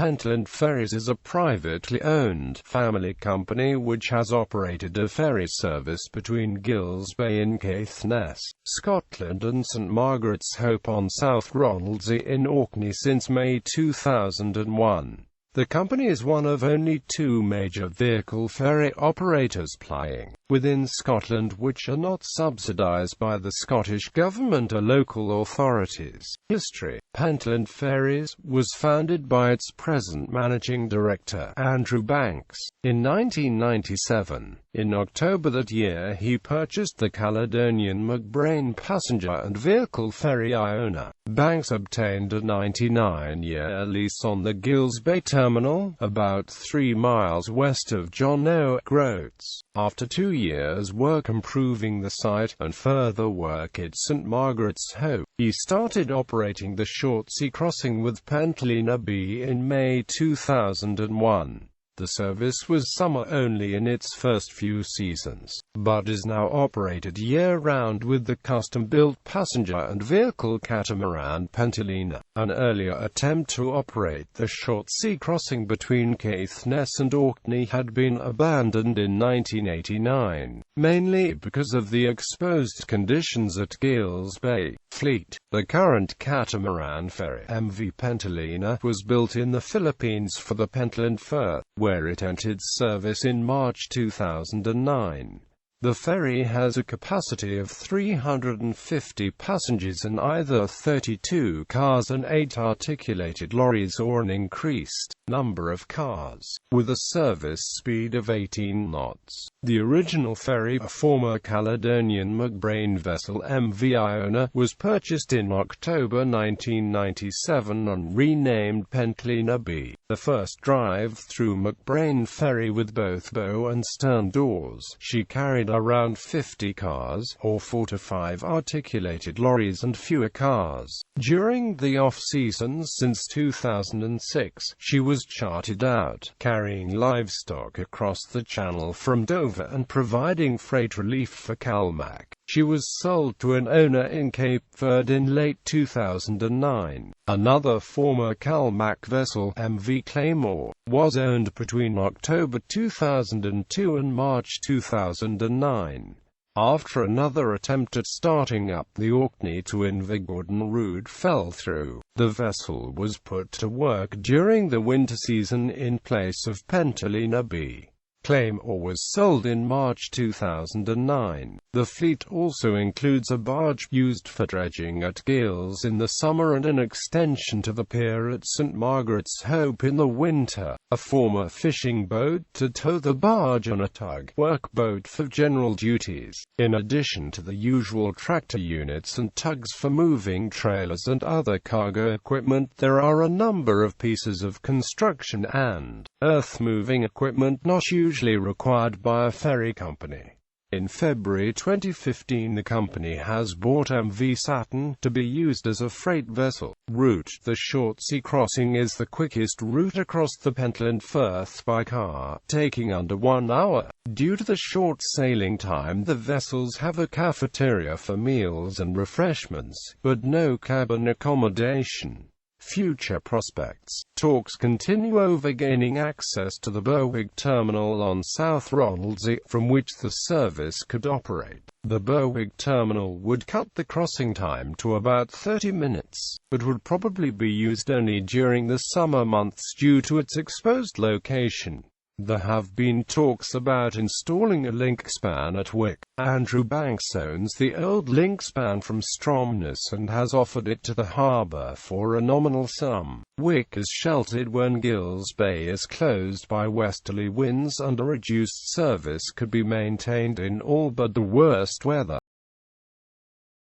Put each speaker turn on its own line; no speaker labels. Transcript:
Pentland Ferries is a privately owned, family company which has operated a ferry service between Gills Bay in Caithness, Scotland and St Margaret's Hope on South Ronaldsay in Orkney since May 2001. The company is one of only two major vehicle ferry operators plying within Scotland which are not subsidised by the Scottish Government or local authorities. History: Pentland Ferries was founded by its present managing director, Andrew Banks, in 1997. In October that year he purchased the Caledonian McBrain passenger and vehicle ferry Iona. Banks obtained a 99-year lease on the Gills Bay terminal, about 3 miles west of John O'Groats. After 2 years' work improving the site, and further work at St Margaret's Hope, he started operating the short sea crossing with Pentland Ferries in May 2001. The service was summer-only in its first few seasons, but is now operated year-round with the custom-built passenger and vehicle catamaran Pentland. An earlier attempt to operate the short sea crossing between Caithness and Orkney had been abandoned in 1989, mainly because of the exposed conditions at Gills Bay. Fleet. The current catamaran ferry, MV Pentland, was built in the Philippines for the Pentland Ferries, where it entered service in March 2009. The ferry has a capacity of 350 passengers and either 32 cars and 8 articulated lorries or an increased number of cars, with a service speed of 18 knots. The original ferry, a former Caledonian McBrain vessel MV Iona, was purchased in October 1997 and renamed Pentland Ferries. The first drive-through McBrain ferry with both bow and stern doors, she carried around 50 cars, or 4 to 5 articulated lorries and fewer cars. During the off-season since 2006, she was chartered out, carrying livestock across the channel from Dover and providing freight relief for Calmac. She was sold to an owner in Cape Verde in late 2009. Another former Calmac vessel, MV Claymore, was owned between October 2002 and March 2009. After another attempt at starting up the Orkney to Invergordon route fell through, the vessel was put to work during the winter season in place of Pentland Ferries. Claymore was sold in March 2009. The fleet also includes a barge used for dredging at Gills in the summer and an extension to the pier at St Margaret's Hope in the winter, a former fishing boat to tow the barge and a tug-workboat for general duties. In addition to the usual tractor units and tugs for moving trailers and other cargo equipment, there are a number of pieces of construction and earth-moving equipment not usually required by a ferry company. In February 2015 the company has bought MV Saturn to be used as a freight vessel. Route: the short sea crossing is the quickest route across the Pentland Firth by car, taking under 1 hour. Due to the short sailing time, the vessels have a cafeteria for meals and refreshments, but no cabin accommodation. Future prospects. Talks continue over gaining access to the Berwick terminal on South Ronaldsay, from which the service could operate. The Berwick terminal would cut the crossing time to about 30 minutes, but would probably be used only during the summer months due to its exposed location. There have been talks about installing a link span at Wick. Andrew Banks owns the old link span from Stromness and has offered it to the harbour for a nominal sum. Wick is sheltered when Gills Bay is closed by westerly winds and a reduced service could be maintained in all but the worst weather.